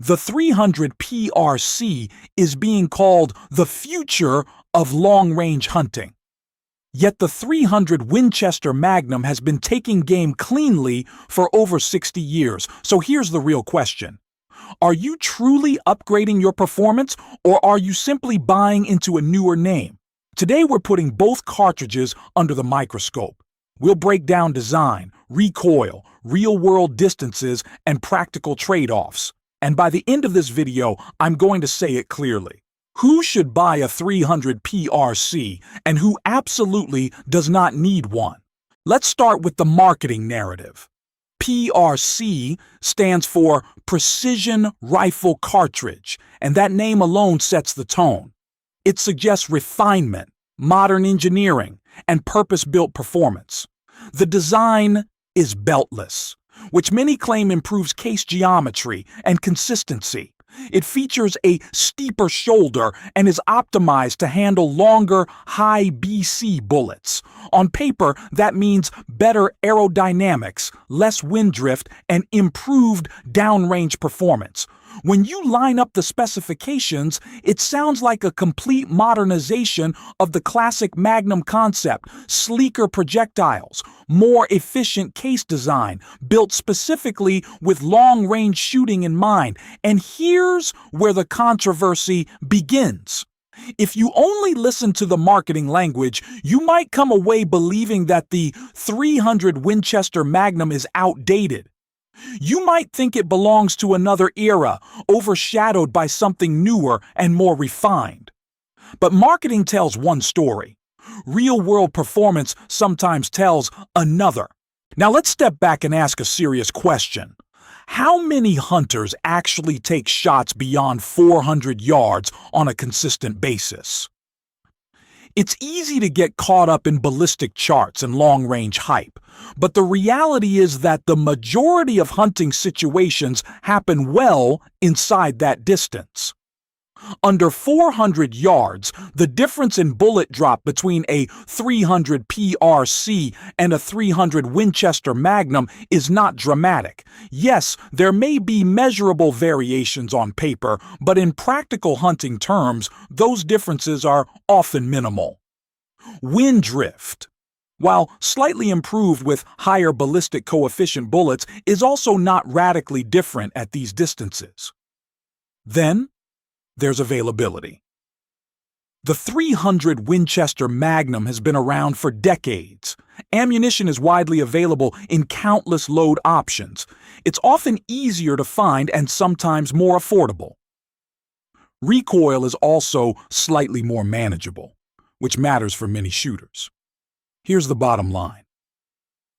The 300 PRC is being called the future of long-range hunting. Yet the 300 Winchester Magnum has been taking game cleanly for over 60 years. So here's the real question. Are you truly upgrading your performance, or are you simply buying into a newer name? Today we're putting both cartridges under the microscope. We'll break down design, recoil, real-world distances, and practical trade-offs. And by the end of this video, I'm going to say it clearly. Who should buy a 300 PRC and who absolutely does not need one? Let's start with the marketing narrative. PRC stands for Precision Rifle Cartridge, and that name alone sets the tone. It suggests refinement, modern engineering, and purpose-built performance. The design is beltless, which many claim improves case geometry and consistency. It features a steeper shoulder and is optimized to handle longer, high BC bullets. On paper, that means better aerodynamics, less wind drift, and improved downrange performance. When you line up the specifications, it sounds like a complete modernization of the classic Magnum concept: sleeker projectiles, more efficient case design, built specifically with long-range shooting in mind. And here's where the controversy begins. If you only listen to the marketing language, you might come away believing that the 300 Winchester Magnum is outdated. You might think it belongs to another era, overshadowed by something newer and more refined. But marketing tells one story. Real-world performance sometimes tells another. Now let's step back and ask a serious question. How many hunters actually take shots beyond 400 yards on a consistent basis? It's easy to get caught up in ballistic charts and long-range hype, but the reality is that the majority of hunting situations happen well inside that distance. Under 400 yards, the difference in bullet drop between a 300 PRC and a 300 Winchester Magnum is not dramatic. Yes, there may be measurable variations on paper, but in practical hunting terms, those differences are often minimal. Wind drift, while slightly improved with higher ballistic coefficient bullets, is also not radically different at these distances. Then, there's availability. The 300 Winchester Magnum has been around for decades. Ammunition is widely available in countless load options. It's often easier to find and sometimes more affordable. Recoil is also slightly more manageable, which matters for many shooters. Here's the bottom line.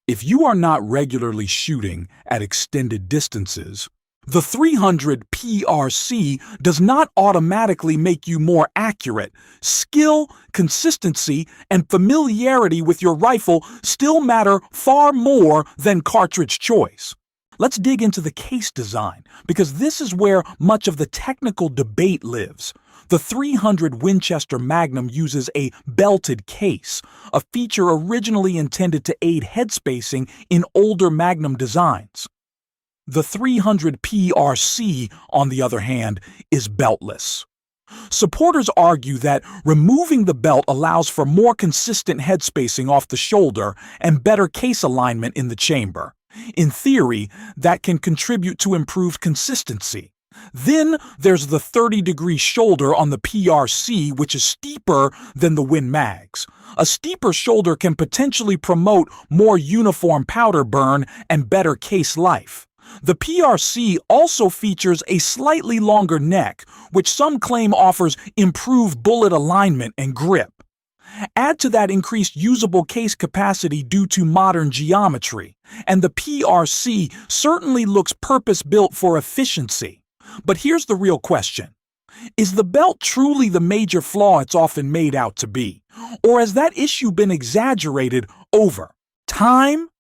If you are not regularly shooting at extended distances, the 300 PRC does not automatically make you more accurate. Skill, consistency, and familiarity with your rifle still matter far more than cartridge choice. Let's dig into the case design, because this is where much of the technical debate lives. The 300 Winchester Magnum uses a belted case, a feature originally intended to aid head spacing in older Magnum designs. The 300 PRC, on the other hand, is beltless. Supporters argue that removing the belt allows for more consistent head spacing off the shoulder and better case alignment in the chamber. In theory, that can contribute to improved consistency. Then there's the 30-degree shoulder on the PRC, which is steeper than the Win Mags. A steeper shoulder can potentially promote more uniform powder burn and better case life. The PRC also features a slightly longer neck, which some claim offers improved bullet alignment and grip. Add to that increased usable case capacity due to modern geometry, and the PRC certainly looks purpose-built for efficiency. But here's the real question. Is the belt truly the major flaw it's often made out to be? Or has that issue been exaggerated over time?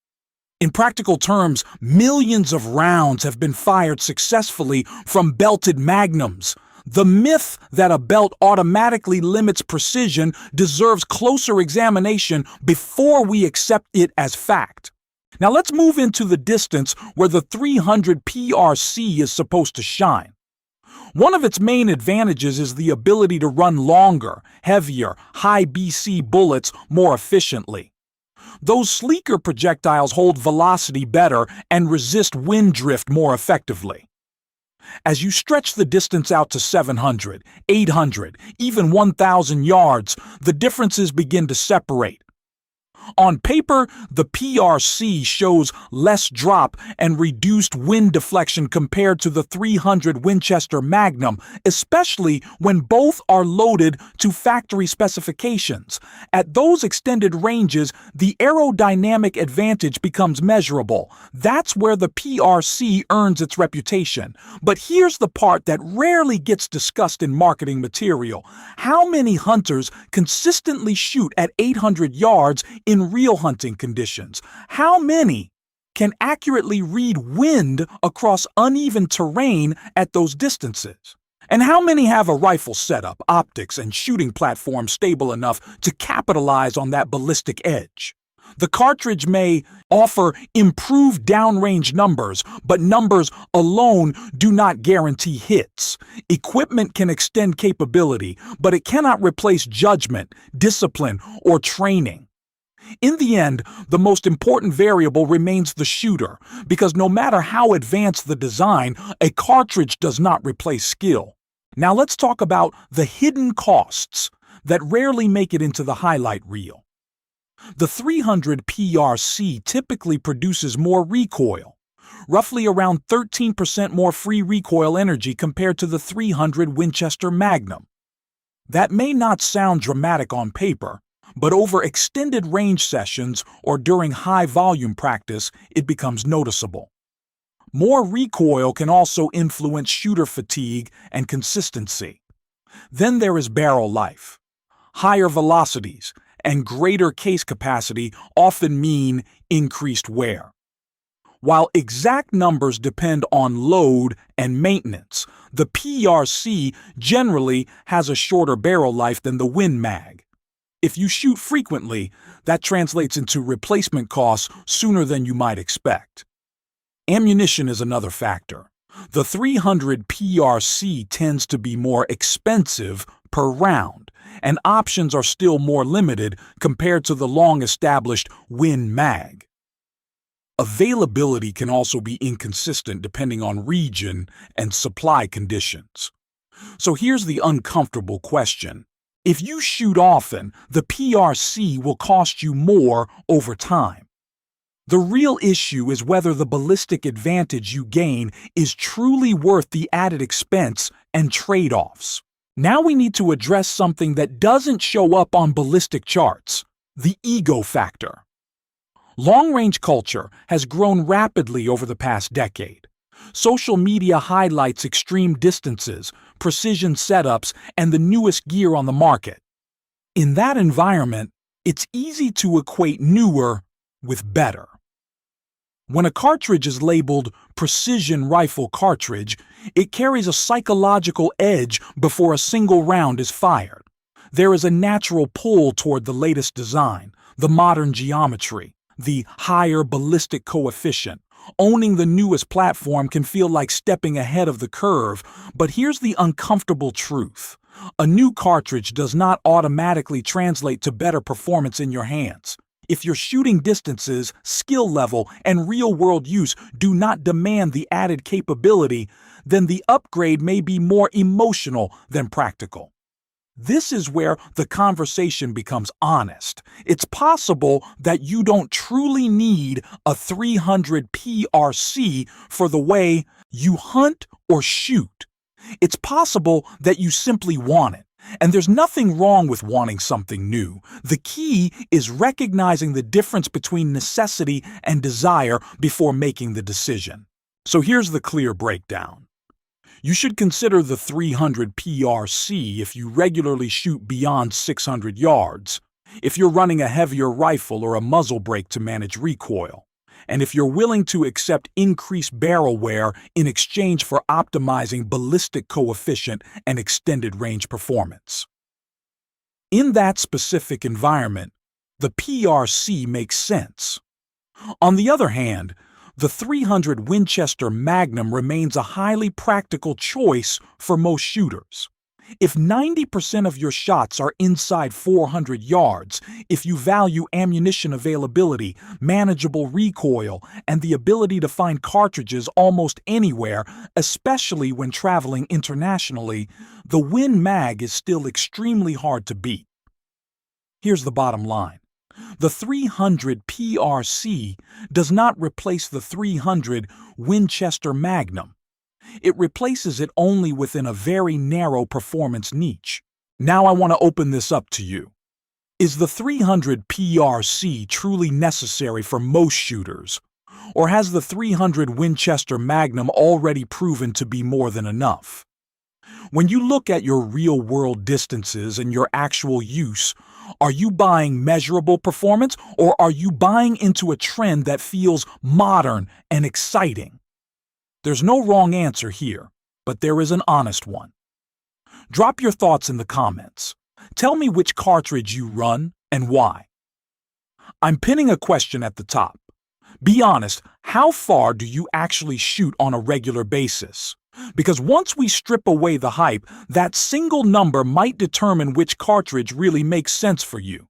In practical terms, millions of rounds have been fired successfully from belted magnums. The myth that a belt automatically limits precision deserves closer examination before we accept it as fact. Now let's move into the distance where the 300 PRC is supposed to shine. One of its main advantages is the ability to run longer, heavier, high BC bullets more efficiently. Those sleeker projectiles hold velocity better and resist wind drift more effectively. As you stretch the distance out to 700, 800, even 1,000 yards, the differences begin to separate. On paper, the PRC shows less drop and reduced wind deflection compared to the .300 Winchester Magnum, especially when both are loaded to factory specifications. At those extended ranges, the aerodynamic advantage becomes measurable. That's where the PRC earns its reputation. But here's the part that rarely gets discussed in marketing material. How many hunters consistently shoot at 800 yards in real hunting conditions? How many can accurately read wind across uneven terrain at those distances? And how many have a rifle setup, optics, and shooting platform stable enough to capitalize on that ballistic edge? The cartridge may offer improved downrange numbers, but numbers alone do not guarantee hits. Equipment can extend capability, but it cannot replace judgment, discipline, or training. In the end, the most important variable remains the shooter, because no matter how advanced the design, a cartridge does not replace skill. Now let's talk about the hidden costs that rarely make it into the highlight reel. The .300 PRC typically produces more recoil, roughly around 13% more free recoil energy compared to the .300 Winchester Magnum. That may not sound dramatic on paper, but over extended range sessions or during high-volume practice, it becomes noticeable. More recoil can also influence shooter fatigue and consistency. Then there is barrel life. Higher velocities and greater case capacity often mean increased wear. While exact numbers depend on load and maintenance, the PRC generally has a shorter barrel life than the Win Mag. If you shoot frequently, that translates into replacement costs sooner than you might expect. Ammunition is another factor. The .300 PRC tends to be more expensive per round, and options are still more limited compared to the long-established Win Mag. Availability can also be inconsistent depending on region and supply conditions. So here's the uncomfortable question. If you shoot often, the PRC will cost you more over time. The real issue is whether the ballistic advantage you gain is truly worth the added expense and trade-offs. Now we need to address something that doesn't show up on ballistic charts: the ego factor. Long-range culture has grown rapidly over the past decade. Social media highlights extreme distances, precision setups, and the newest gear on the market. In that environment, it's easy to equate newer with better. When a cartridge is labeled precision rifle cartridge, it carries a psychological edge before a single round is fired. There is a natural pull toward the latest design, the modern geometry, the higher ballistic coefficient. Owning the newest platform can feel like stepping ahead of the curve, but here's the uncomfortable truth. A new cartridge does not automatically translate to better performance in your hands. If your shooting distances, skill level, and real-world use do not demand the added capability, then the upgrade may be more emotional than practical. This is where the conversation becomes honest. It's possible that you don't truly need a .300 PRC for the way you hunt or shoot. It's possible that you simply want it. And there's nothing wrong with wanting something new. The key is recognizing the difference between necessity and desire before making the decision. So here's the clear breakdown. You should consider the .300 PRC if you regularly shoot beyond 600 yards, if you're running a heavier rifle or a muzzle brake to manage recoil, and if you're willing to accept increased barrel wear in exchange for optimizing ballistic coefficient and extended range performance. In that specific environment, the PRC makes sense. On the other hand, The 300 Winchester Magnum remains a highly practical choice for most shooters. If 90% of your shots are inside 400 yards, if you value ammunition availability, manageable recoil, and the ability to find cartridges almost anywhere, especially when traveling internationally, the Win Mag is still extremely hard to beat. Here's the bottom line. The 300 PRC does not replace the 300 Winchester Magnum. It replaces it only within a very narrow performance niche. Now I want to open this up to you. Is the 300 PRC truly necessary for most shooters? Or has the 300 Winchester Magnum already proven to be more than enough? When you look at your real-world distances and your actual use, are you buying measurable performance, or are you buying into a trend that feels modern and exciting? There's no wrong answer here, but there is an honest one. Drop your thoughts in the comments. Tell me which cartridge you run and why. I'm pinning a question at the top. Be honest, how far do you actually shoot on a regular basis? Because once we strip away the hype, that single number might determine which cartridge really makes sense for you.